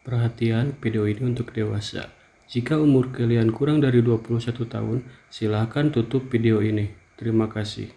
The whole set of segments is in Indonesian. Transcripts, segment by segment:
Perhatian, video ini untuk dewasa. Jika umur kalian kurang dari 21 tahun, silahkan tutup video ini. Terima kasih.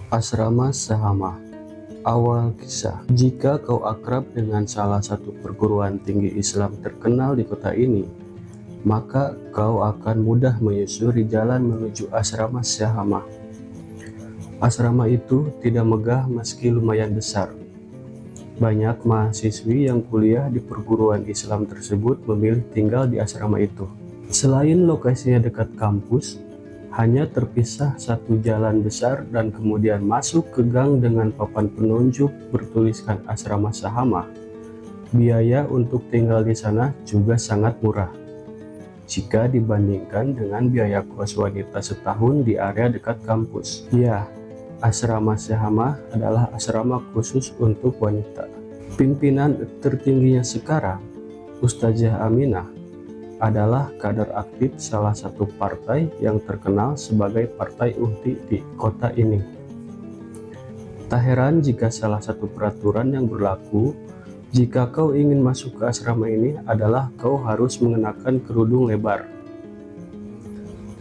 Asrama Sahama. Awal kisah. Jika kau akrab dengan salah satu perguruan tinggi Islam terkenal di kota ini, maka kau akan mudah menyusuri jalan menuju asrama Sahama. Asrama itu tidak megah meski lumayan besar. Banyak mahasiswi yang kuliah di perguruan Islam tersebut memilih tinggal di asrama itu. Selain lokasinya dekat kampus, hanya terpisah satu jalan besar dan kemudian masuk ke gang dengan papan penunjuk bertuliskan asrama Sahama. Biaya untuk tinggal di sana juga sangat murah jika dibandingkan dengan biaya kos wanita setahun di area dekat kampus. Ya, asrama Sahama adalah asrama khusus untuk wanita. Pimpinan tertingginya sekarang, Ustazah Aminah, adalah kader aktif salah satu partai yang terkenal sebagai Partai Uhti di kota ini. Tak heran jika salah satu peraturan yang berlaku jika kau ingin masuk ke asrama ini adalah kau harus mengenakan kerudung lebar.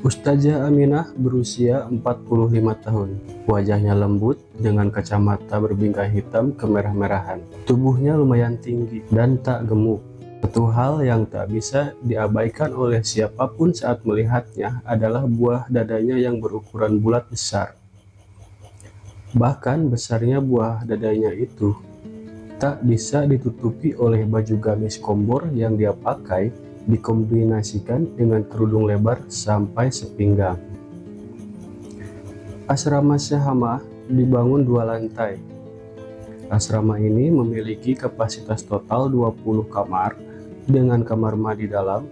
Ustazah Aminah berusia 45 tahun. Wajahnya lembut dengan kacamata berbingkai hitam kemerah-merahan. Tubuhnya lumayan tinggi dan tak gemuk. Satu hal yang tak bisa diabaikan oleh siapapun saat melihatnya adalah buah dadanya yang berukuran bulat besar. Bahkan besarnya buah dadanya itu tak bisa ditutupi oleh baju gamis kombor yang dia pakai, dikombinasikan dengan kerudung lebar sampai sepinggang. Asrama Sahama dibangun 2 lantai. Asrama ini memiliki kapasitas total 20 kamar dengan kamar mandi dalam.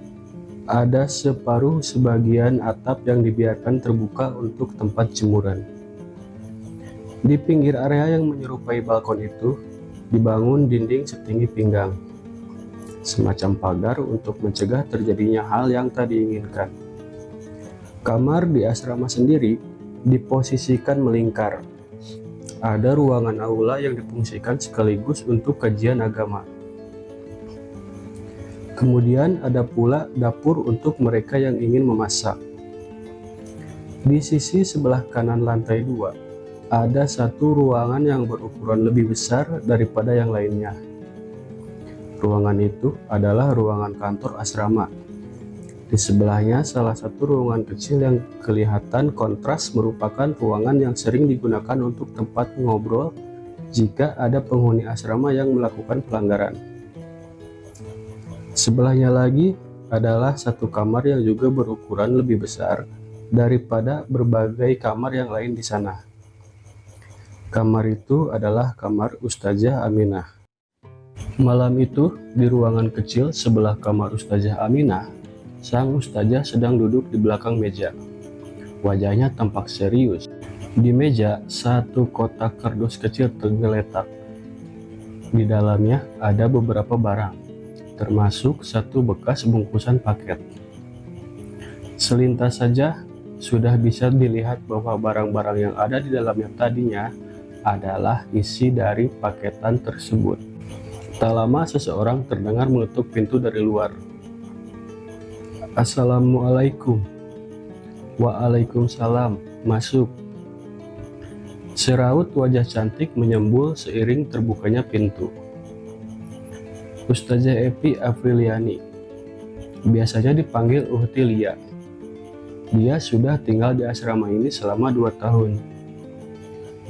Ada separuh sebagian atap yang dibiarkan terbuka untuk tempat jemuran. Di pinggir area yang menyerupai balkon itu dibangun dinding setinggi pinggang, semacam pagar untuk mencegah terjadinya hal yang tak diinginkan. Kamar di asrama sendiri diposisikan melingkar. Ada ruangan aula yang difungsikan sekaligus untuk kajian agama. Kemudian ada pula dapur untuk mereka yang ingin memasak. Di sisi sebelah kanan lantai 2, ada satu ruangan yang berukuran lebih besar daripada yang lainnya. Ruangan itu adalah ruangan kantor asrama. Di sebelahnya salah satu ruangan kecil yang kelihatan kontras merupakan ruangan yang sering digunakan untuk tempat ngobrol jika ada penghuni asrama yang melakukan pelanggaran. Sebelahnya lagi adalah satu kamar yang juga berukuran lebih besar daripada berbagai kamar yang lain di sana. Kamar itu adalah kamar Ustazah Aminah. Malam itu, di ruangan kecil sebelah kamar Ustazah Aminah, sang ustazah sedang duduk di belakang meja. Wajahnya tampak serius. Di meja, satu kotak kardus kecil tergeletak. Di dalamnya ada beberapa barang, termasuk satu bekas bungkusan paket. Selintas saja, sudah bisa dilihat bahwa barang-barang yang ada di dalamnya tadinya adalah isi dari paketan tersebut. Tak lama seseorang terdengar mengetuk pintu dari luar. Assalamualaikum. Waalaikumsalam. Masuk. Seraut wajah cantik menyembul seiring terbukanya pintu. Ustazah Epi Afriliani. Biasanya dipanggil Uhti Lia. Dia sudah tinggal di asrama ini selama 2 tahun.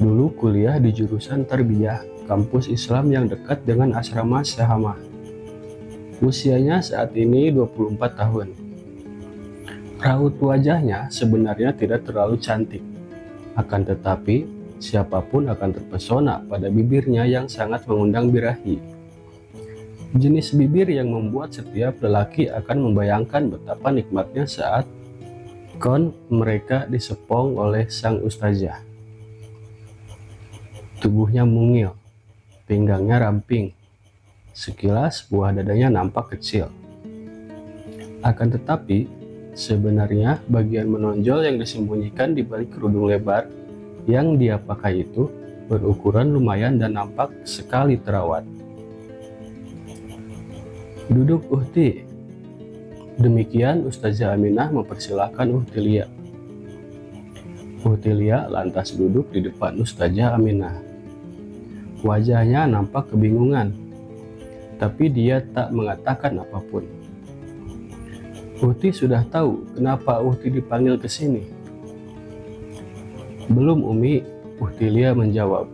Dulu kuliah di jurusan Tarbiyah, kampus Islam yang dekat dengan asrama Sahama. Usianya saat ini 24 tahun. Raut wajahnya sebenarnya tidak terlalu cantik. Akan tetapi, siapapun akan terpesona pada bibirnya yang sangat mengundang birahi. Jenis bibir yang membuat setiap lelaki akan membayangkan betapa nikmatnya saat mereka disepong oleh sang ustazah. Tubuhnya mungil, pinggangnya ramping. Sekilas buah dadanya nampak kecil. Akan tetapi, sebenarnya bagian menonjol yang disembunyikan di balik kerudung lebar yang dia pakai itu berukuran lumayan dan nampak sekali terawat. Duduk Uhti. Demikian Ustazah Aminah mempersilahkan Uhti Lia. Uhti Lia lantas duduk di depan Ustazah Aminah. Wajahnya nampak kebingungan, tapi dia tak mengatakan apapun. Uhti sudah tahu kenapa Uhti dipanggil ke sini. Belum Umi, Uhti Lia menjawab,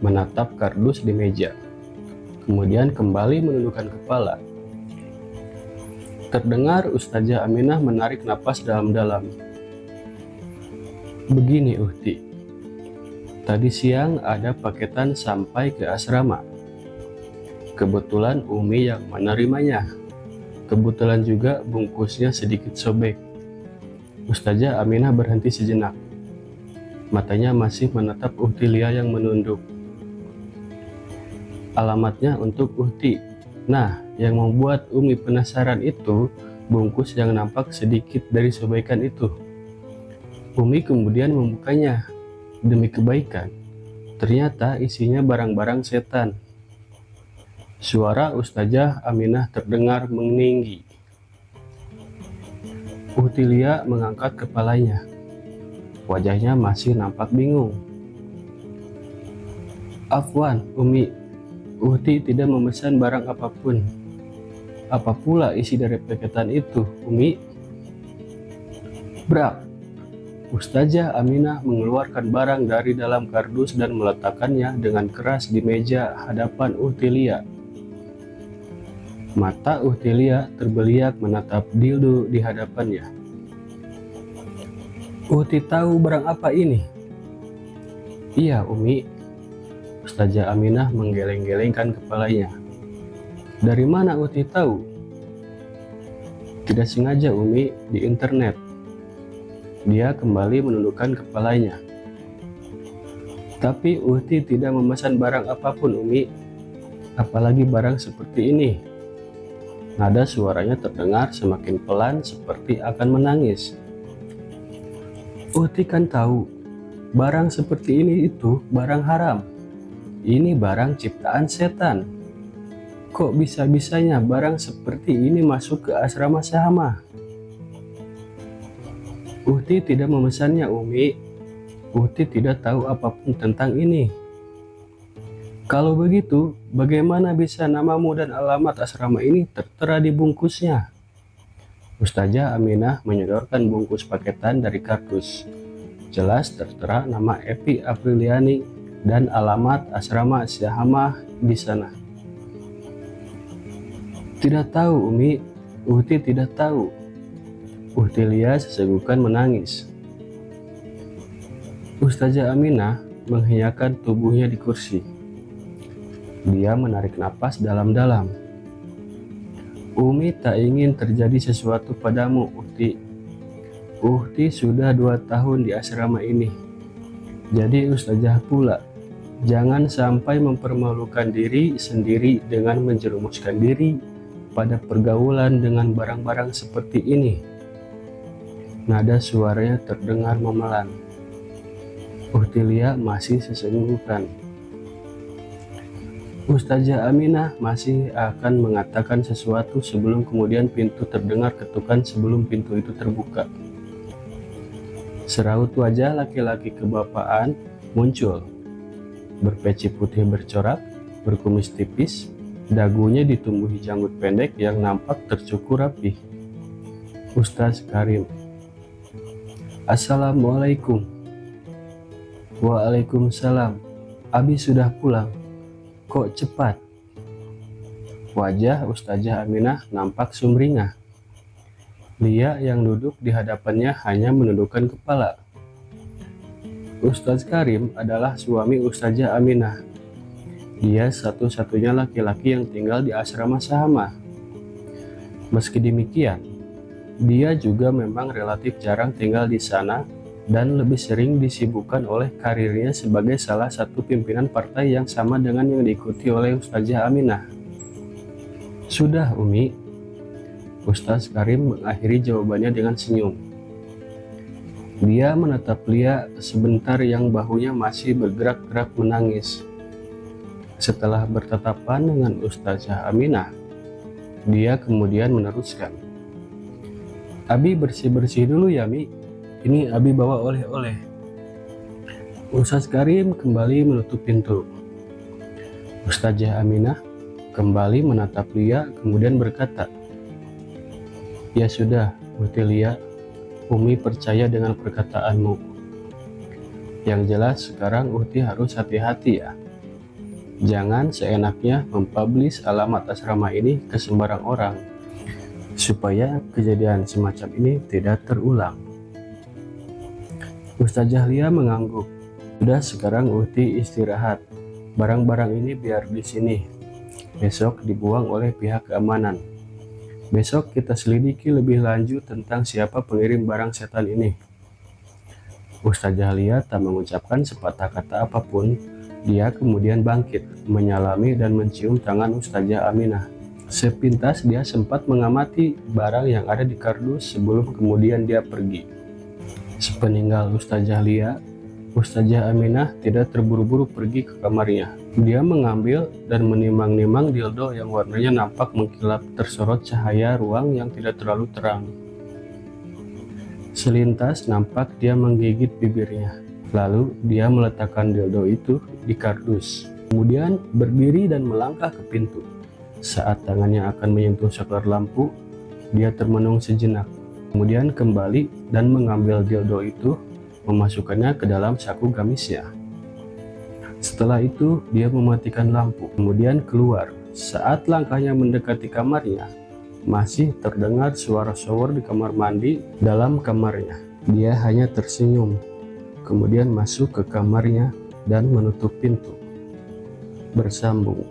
menatap kardus di meja, kemudian kembali menundukkan kepala. Terdengar Ustazah Aminah menarik napas dalam-dalam. Begini Uhti, tadi siang ada paketan sampai ke asrama. Kebetulan Umi yang menerimanya. Kebetulan juga bungkusnya sedikit sobek. Ustazah Aminah berhenti sejenak. Matanya masih menatap Uhti Lia yang menunduk. Alamatnya untuk Uhti. Nah, yang membuat Umi penasaran itu bungkus yang nampak sedikit dari sobekan itu. Umi kemudian membukanya. Demi kebaikan, ternyata isinya barang-barang setan. Suara Ustazah Aminah terdengar meninggi. Uhti Lia mengangkat kepalanya. Wajahnya masih nampak bingung. Afwan, Umi. Uhti tidak memesan barang apapun. Apa pula isi dari paketan itu, Umi? Brak. Ustazah Aminah mengeluarkan barang dari dalam kardus dan meletakkannya dengan keras di meja hadapan Uhti Lia. Mata Uhti Lia terbeliak menatap dildo di hadapannya. Uhti tahu barang apa ini? Iya, Umi. Ustazah Aminah menggeleng-gelengkan kepalanya. Dari mana Uhti tahu? Tidak sengaja Umi, di internet. Dia kembali menundukkan kepalanya. Tapi Uhti tidak memesan barang apapun Umi, apalagi barang seperti ini. Nada suaranya terdengar semakin pelan seperti akan menangis. Uhti kan tahu, barang seperti ini itu barang haram. Ini barang ciptaan setan. Kok bisa-bisanya barang seperti ini masuk ke asrama Syahama? Uhti tidak memesannya Umi. Uhti tidak tahu apapun tentang ini. Kalau begitu, bagaimana bisa namamu dan alamat asrama ini tertera di bungkusnya? Ustazah Aminah menyodorkan bungkus paketan dari kardus. Jelas tertera nama Epi Apriliani dan alamat asrama Syahama di sana. Tidak tahu Umi, Uhti tidak tahu. Uhti Lia sesegukan menangis. Ustazah Aminah menghenyakan tubuhnya di kursi. Dia menarik napas dalam-dalam. Umi tak ingin terjadi sesuatu padamu, Uhti. Uhti sudah 2 tahun di asrama ini. Jadi Ustazah pula. Jangan sampai mempermalukan diri sendiri dengan menjerumuskan diri pada pergaulan dengan barang-barang seperti ini. Nada suaranya terdengar memelan. Uhti Lia masih sesenggukan. Ustazah Aminah masih akan mengatakan sesuatu sebelum kemudian pintu terdengar ketukan sebelum pintu itu terbuka. Seraut wajah laki-laki kebapaan muncul. Berpeci putih bercorak, berkumis tipis, dagunya ditumbuhi janggut pendek yang nampak tercukur rapi. Ustaz Karim. Assalamualaikum. Waalaikumsalam. Abi sudah pulang. Kok cepat? Wajah Ustazah Aminah nampak sumringah. Lia yang duduk di hadapannya hanya menundukkan kepala. Ustaz Karim adalah suami Ustazah Aminah. Dia satu-satunya laki-laki yang tinggal di asrama Syahama. Meski demikian, dia juga memang relatif jarang tinggal di sana dan lebih sering disibukkan oleh karirnya sebagai salah satu pimpinan partai yang sama dengan yang diikuti oleh Ustazah Aminah. Sudah Umi. Ustaz Karim mengakhiri jawabannya dengan senyum. Dia menatap Lia sebentar yang bahunya masih bergerak-gerak menangis. Setelah bertatapan dengan Ustazah Aminah, Dia kemudian meneruskan, "Abi bersih-bersih dulu ya, Mi. Ini Abi bawa oleh-oleh." Ustaz Karim kembali menutup pintu. Ustazah Aminah kembali menatap Lia kemudian berkata, "Ya sudah, Uti Lia, Umi percaya dengan perkataanmu. Yang jelas sekarang Uti harus hati-hati ya. Jangan seenaknya mempublish alamat asrama ini ke sembarang orang, supaya kejadian semacam ini tidak terulang." Ustazah Lia mengangguk. "Sudah, sekarang Uti istirahat. Barang-barang ini biar di sini. Besok dibuang oleh pihak keamanan. Besok kita selidiki lebih lanjut tentang siapa pengirim barang setan ini." Ustazah Lia tak mengucapkan sepatah kata apapun. Dia kemudian bangkit, menyalami dan mencium tangan Ustazah Aminah. Sepintas dia sempat mengamati barang yang ada di kardus sebelum kemudian dia pergi. Sepeninggal Ustazah Lia, Ustazah Aminah tidak terburu-buru pergi ke kamarnya. Dia mengambil dan menimang-nimang dildo yang warnanya nampak mengkilap tersorot cahaya ruang yang tidak terlalu terang. Selintas nampak dia menggigit bibirnya. Lalu dia meletakkan dildo itu di kardus. Kemudian berdiri dan melangkah ke pintu. Saat tangannya akan menyentuh saklar lampu, dia termenung sejenak. Kemudian kembali dan mengambil dildo itu, memasukkannya ke dalam saku gamisnya. Setelah itu dia mematikan lampu, kemudian keluar. Saat langkahnya mendekati kamarnya, masih terdengar suara shower di kamar mandi dalam kamarnya. Dia hanya tersenyum, kemudian masuk ke kamarnya dan menutup pintu. Bersambung.